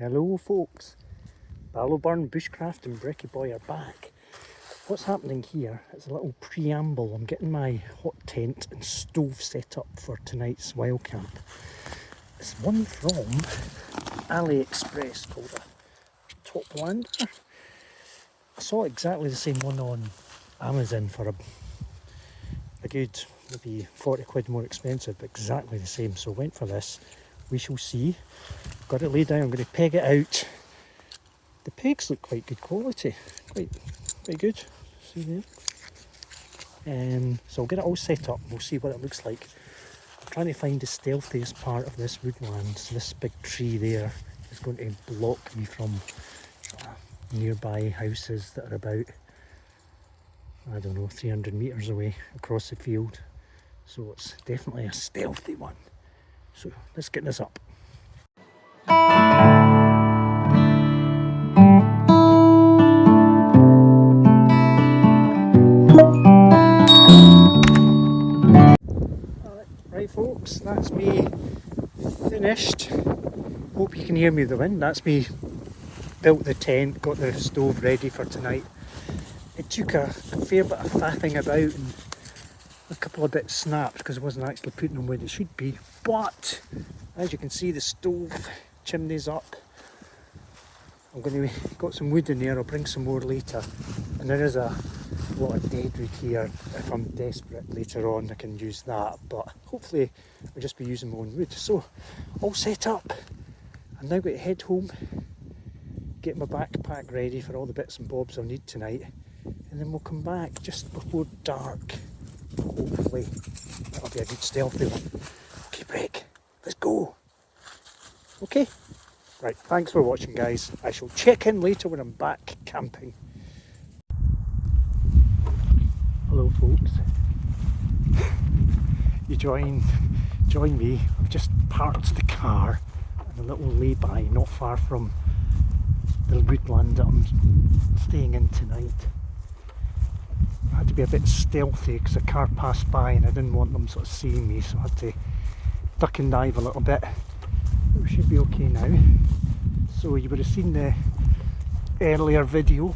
Hello folks, Ballowburn, Bushcraft and Brekkie Boy are back. What's happening here is a little preamble. I'm getting my hot tent and stove set up for tonight's wild camp. It's one from AliExpress called a Toplander. I saw exactly the same one on Amazon for a good maybe 40 quid more expensive, but exactly the same, so went for this. We shall see. Got it laid down, I'm going to peg it out. The pegs look quite good quality, quite good, see there. So I'll get it all set up, we'll see what it looks like. I'm trying to find the stealthiest part of this woodland, so this big tree there is going to block me from nearby houses that are about, I don't know, 300 metres away across the field. So it's definitely a stealthy one. So let's get this up. Right folks, that's me finished. Hope you can hear me with the wind. That's me built the tent, got the stove ready for tonight. It took a fair bit of faffing about and a couple of bits snapped because I wasn't actually putting them where they should be. But as you can see, the stove chimney's up. I'm going to got some wood in there, I'll bring some more later. And there is a lot of dead wood here. If I'm desperate later on I can use that, but hopefully I'll just be using my own wood. So all set up. I'm now going to head home, get my backpack ready for all the bits and bobs I'll need tonight, and then we'll come back just before dark. Hopefully that'll be a good stealthy one. Okay, break, let's go. Okay, right, thanks for watching guys. I shall check in later when I'm back camping. Hello folks. You join me. I've just parked the car in a little lay-by not far from the woodland that I'm staying in tonight. I had to be a bit stealthy because a car passed by and I didn't want them sort of seeing me, so I had to duck and dive a little bit. It should be okay now. So you would have seen the earlier video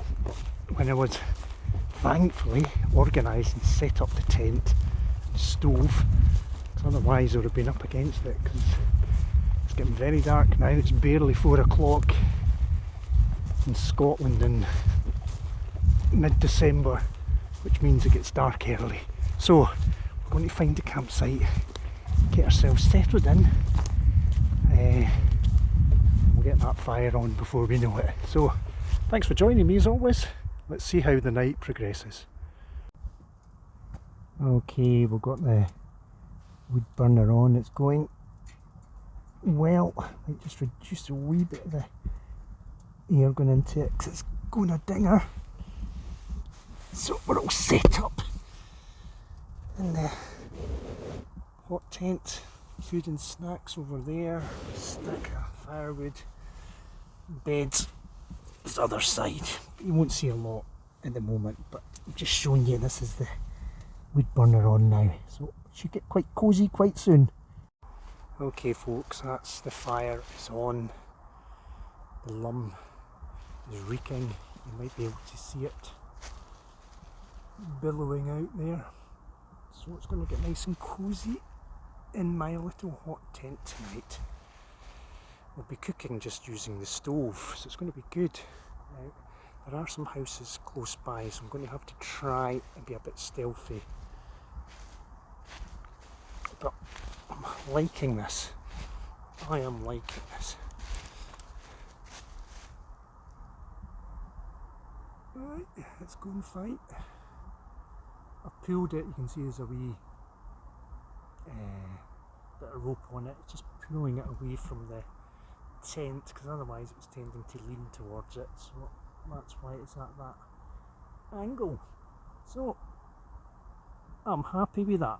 when I was thankfully organised and set up the tent and stove, because otherwise I would have been up against it, because it's getting very dark now. It's barely 4 o'clock in Scotland in mid-December, which means it gets dark early. So we're going to find a campsite, get ourselves settled in. We'll get that fire on before we know it. So thanks for joining me as always. Let's see how the night progresses. Okay, we've got the wood burner on. It's going well. I might just reduce a wee bit of the air going into it because it's going a dinger. So we're all set up in the hot tent. Food and snacks over there. Stack of firewood. Beds this other side. You won't see a lot at the moment, but I'm just showing you this is the wood burner on now, so it should get quite cosy quite soon. Okay folks, that's the fire is on. The lum is reeking. You might be able to see it billowing out there. So it's going to get nice and cosy in my little hot tent tonight. We'll be cooking just using the stove, so it's going to be good. There are some houses close by, so I'm going to have to try and be a bit stealthy. But I'm liking this. I am liking this. Alright, it's going fine. I've pulled it, you can see there's a wee bit of rope on it, just pulling it away from the tent because otherwise it was tending to lean towards it, so that's why it's at that angle. So I'm happy with that.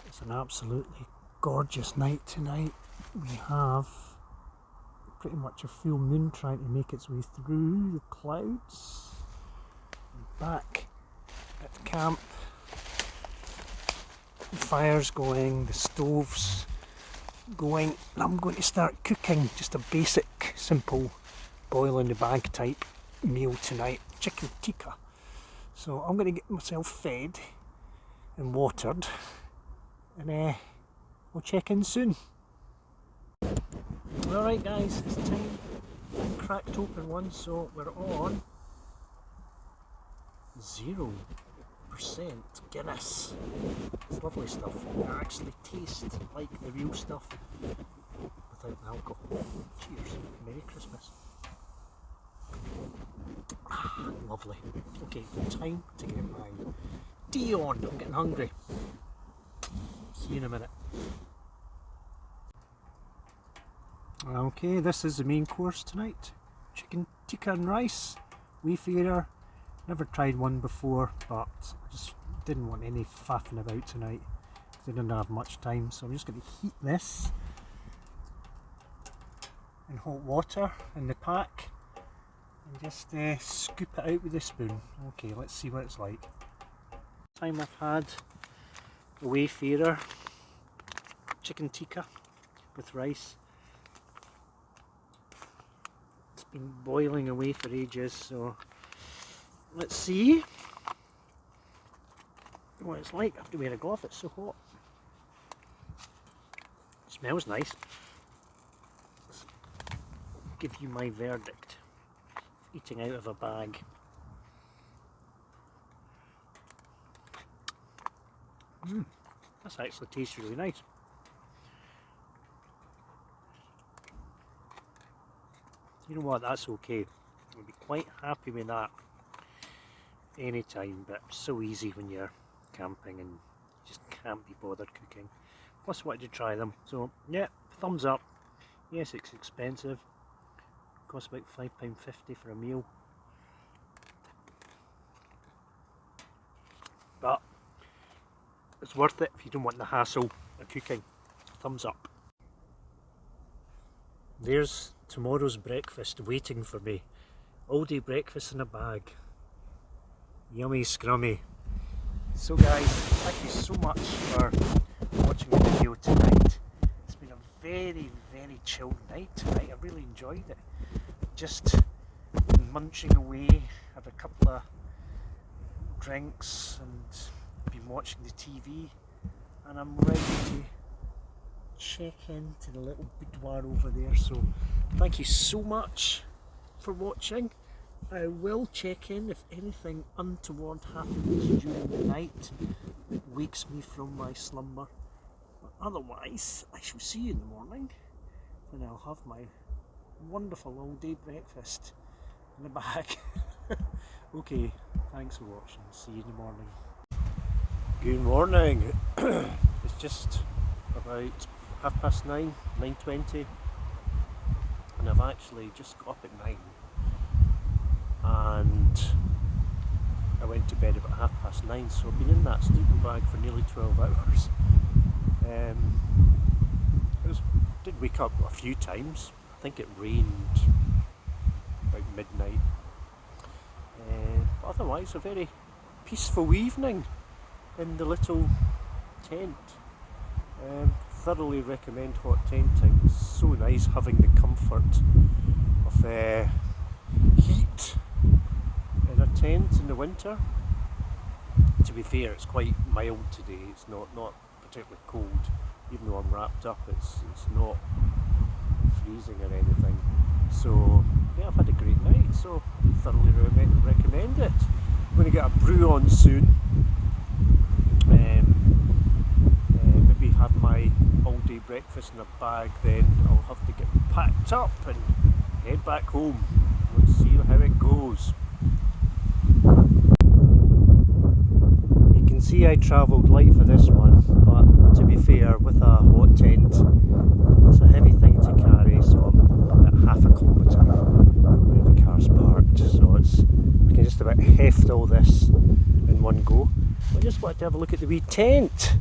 It's an absolutely gorgeous night tonight. We have pretty much a full moon trying to make its way through the clouds. Back at the camp, the fire's going, the stove's going, and I'm going to start cooking just a basic, simple, boil in the bag type meal tonight, chicken tikka. So I'm going to get myself fed and watered, and we'll check in soon. Alright guys, it's time. Cracked open one, so we're on 0% Guinness. It's lovely stuff. It actually tastes like the real stuff without the alcohol. Cheers. Merry Christmas. Lovely. Okay, time to get my tea on. I'm getting hungry. See you in a minute. Okay, this is the main course tonight. Chicken tikka and rice, wayfarer. Never tried one before, but I just didn't want any faffing about tonight because I didn't have much time. So I'm just going to heat this in hot water in the pack and just scoop it out with a spoon. Okay, let's see what it's like. Time I've had a wayfarer chicken tikka with rice. It's been boiling away for ages, so let's see what it's like. I have to wear a glove, it's so hot. It smells nice. Let's give you my verdict. Eating out of a bag. This actually tastes really nice. You know what, that's okay. I'll be quite happy with that anytime, but it's so easy when you're camping and you just can't be bothered cooking. Plus I wanted to try them, so yeah, thumbs up. Yes, it's expensive. It costs about £5.50 for a meal. But it's worth it if you don't want the hassle of cooking. Thumbs up. There's tomorrow's breakfast waiting for me. All day breakfast in a bag. Yummy scrummy. So guys, thank you so much for watching the video tonight. It's been a very, very chilled night tonight. I really enjoyed it. Just munching away, had a couple of drinks and been watching the TV, and I'm ready to check into the little boudoir over there. So thank you so much for watching. I will check in if anything untoward happens during the night that wakes me from my slumber. But otherwise, I shall see you in the morning when I'll have my wonderful all day breakfast in the bag. Okay, thanks for watching. See you in the morning. Good morning. It's just about 9:30, 9:20, and I've actually just got up at 9, and I went to bed about 9:30, so I've been in that sleeping bag for nearly 12 hours. Did wake up a few times. I think it rained about midnight, but otherwise a very peaceful evening in the little tent. Thoroughly recommend hot tenting. It's so nice having the comfort of heat in a tent in the winter. To be fair, it's quite mild today. It's not particularly cold, even though I'm wrapped up. It's not freezing or anything. So yeah, I've had a great night. So thoroughly recommend it. I'm going to get a brew on soon. Maybe have my all-day breakfast in a bag. Then I'll have to get packed up and head back home. Let's see how it goes. You can see I travelled light for this one, but to be fair, with a hot tent, it's a heavy thing to carry, so I'm about half a kilometre from where the car's parked, so I can just about heft all this in one go. I just wanted to have a look at the wee tent.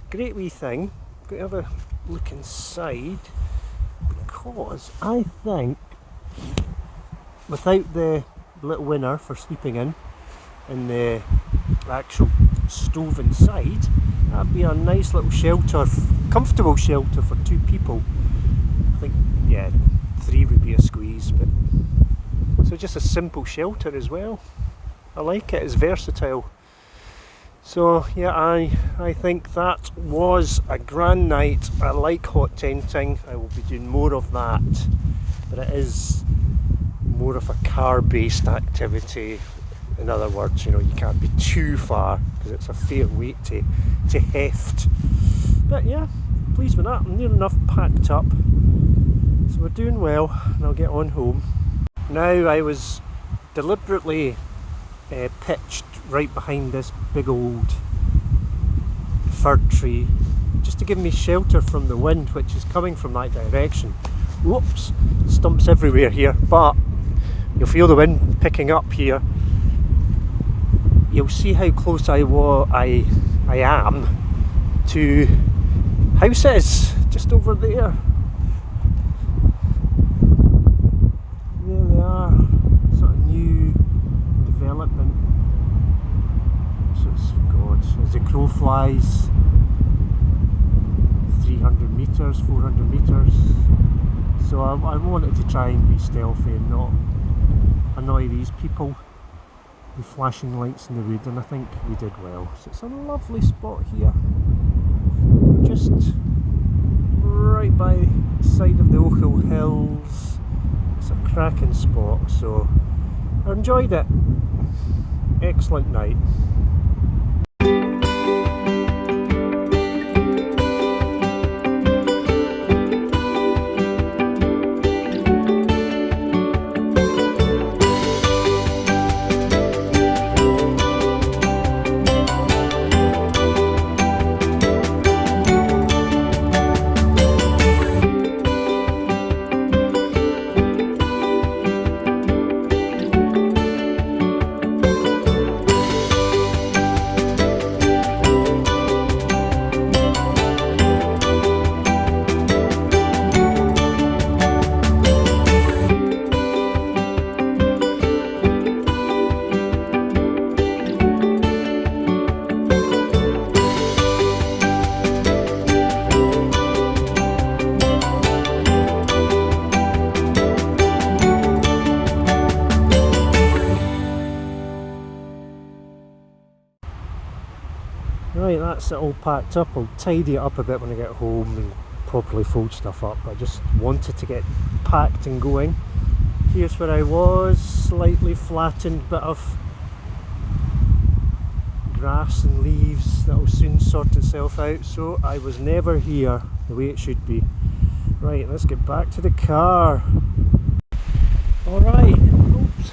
Great wee thing. Got to have a look inside because I think without the little winner for sleeping in and the actual stove inside, that'd be a nice little shelter, comfortable shelter for 2 people. I think, yeah, 3 would be a squeeze, but so just a simple shelter as well. I like it, it's versatile. So yeah, I think that was a grand night. I like hot tenting, I will be doing more of that, but it is more of a car-based activity. In other words, you know, you can't be too far because it's a fair weight to heft. But yeah, pleased with that. I'm near enough packed up, so we're doing well, and I'll get on home. Now, I was deliberately pitched right behind this big old fir tree just to give me shelter from the wind which is coming from that direction. Whoops, stumps everywhere here, but you'll feel the wind picking up here. You'll see how close I am to houses just over there. There they are, sort of new development. So it's, God, as the crow flies, 300 metres, 400 metres. So I wanted to try and be stealthy and not annoy these people with flashing lights in the wood, and I think we did well. So it's a lovely spot here. We're just right by the side of the Ochil Hills. It's a cracking spot, so I enjoyed it. Excellent night. Right, that's it all packed up. I'll tidy it up a bit when I get home and properly fold stuff up. I just wanted to get packed and going. Here's where I was, slightly flattened bit of grass and leaves that will soon sort itself out. So I was never here the way it should be. Right, let's get back to the car. Alright, oops.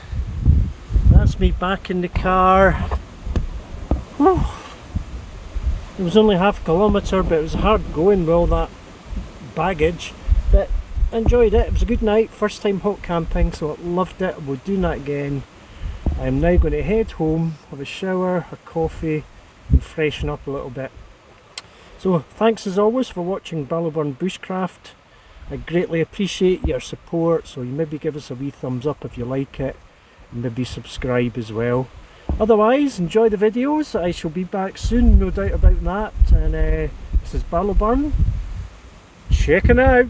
That's me back in the car. Whew. It was only half a kilometre, but it was hard going with all that baggage, but I enjoyed it. It was a good night, first time hot camping, so I loved it. We'll do that again. I'm now going to head home, have a shower, a coffee and freshen up a little bit. So thanks as always for watching Ballowburn Bushcraft. I greatly appreciate your support, so you maybe give us a wee thumbs up if you like it, and maybe subscribe as well. Otherwise, enjoy the videos. I shall be back soon, no doubt about that. And this is Ballowburn checking out.